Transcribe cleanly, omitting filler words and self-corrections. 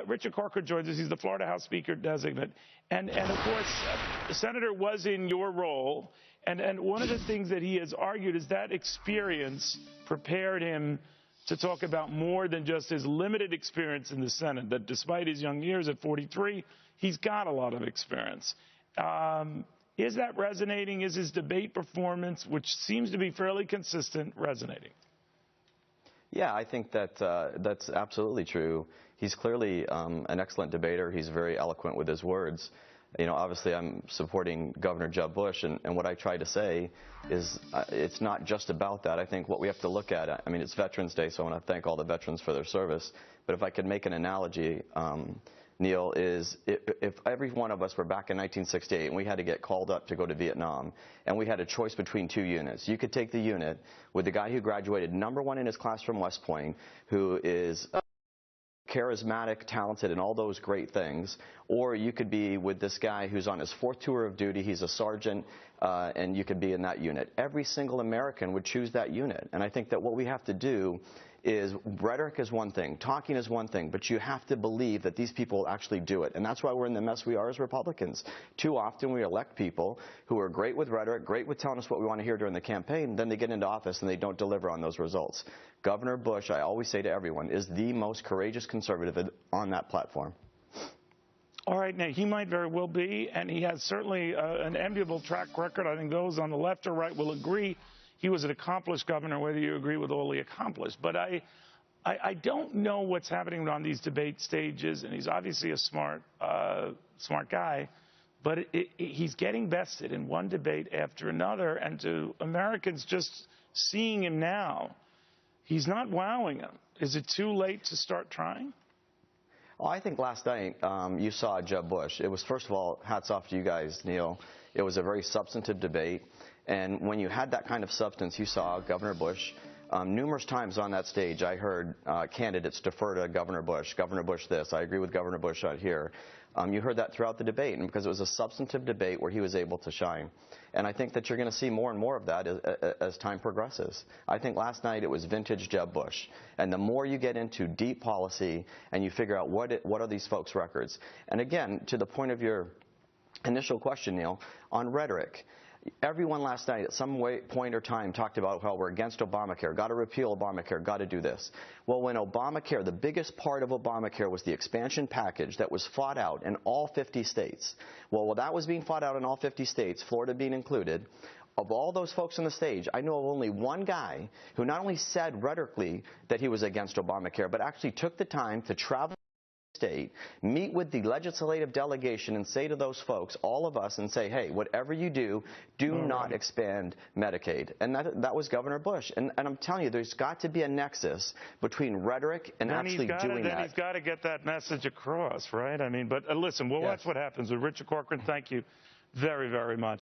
Richard Corcoran joins us. He's the Florida House Speaker designate. And of course, the senator was in your role. And one of the things that he has argued is that experience prepared him to talk about more than just his limited experience in the Senate, that despite his young years at 43, he's got a lot of experience. Is that resonating? Is his debate performance, which seems to be fairly consistent, resonating? Yeah, I think that that's absolutely true. He's clearly an excellent debater. He's very eloquent with his words. You know, obviously I'm supporting Governor Jeb Bush, and what I try to say is it's not just about that. I think what we have to look at, I mean, it's Veterans Day, so I want to thank all the veterans for their service. But if I could make an analogy, Neil, is if every one of us were back in 1968 and we had to get called up to go to Vietnam and we had a choice between two units, you could take the unit with the guy who graduated #1 in his class from West Point, who is charismatic, talented, and all those great things, or you could be with this guy who's on his 4th tour of duty, he's a sergeant, and you could be in that unit. Every single American would choose that unit. And I think that what we have to do is, rhetoric is one thing, talking is one thing, but you have to believe that these people actually do it. And that's why we're in the mess we are as Republicans. Too often we elect people who are great with rhetoric, great with telling us what we want to hear during the campaign, then they get into office and they don't deliver on those results. Governor Bush, I always say to everyone, is the most courageous conservative on that platform. All right, now, he might very well be, and he has certainly an enviable track record. I think those on the left or right will agree. He was an accomplished governor, whether you agree with all he accomplished. But I don't know what's happening on these debate stages, and he's obviously a smart guy, but he's getting bested in one debate after another, and to Americans just seeing him now, he's not wowing them. Is it too late to start trying? Well, I think last night you saw Jeb Bush. It was, first of all, hats off to you guys, Neil. It was a very substantive debate. And when you had that kind of substance, you saw Governor Bush. Numerous times on that stage, I heard candidates defer to Governor Bush. Governor Bush this. I agree with Governor Bush out here. You heard that throughout the debate, and because it was a substantive debate where he was able to shine. And I think that you're going to see more and more of that as time progresses. I think last night it was vintage Jeb Bush. And the more you get into deep policy and you figure out what are these folks' records. And again, to the point of your initial question, Neil, on rhetoric, everyone last night at some point or time talked about how we're against Obamacare, got to repeal Obamacare, got to do this. Well, when Obamacare, the biggest part of Obamacare was the expansion package that was fought out in all 50 states. Well, while that was being fought out in all 50 states, Florida being included, of all those folks on the stage, I know of only one guy who not only said rhetorically that he was against Obamacare, but actually took the time to travel state, meet with the legislative delegation and say to those folks, all of us, and say, hey, whatever you do, do not expand Medicaid. And that was Governor Bush. And I'm telling you, there's got to be a nexus between rhetoric and actually doing that. Then he's got to get that message across, right? I mean, but listen, we'll watch what happens with Richard Corcoran. Thank you very, very much.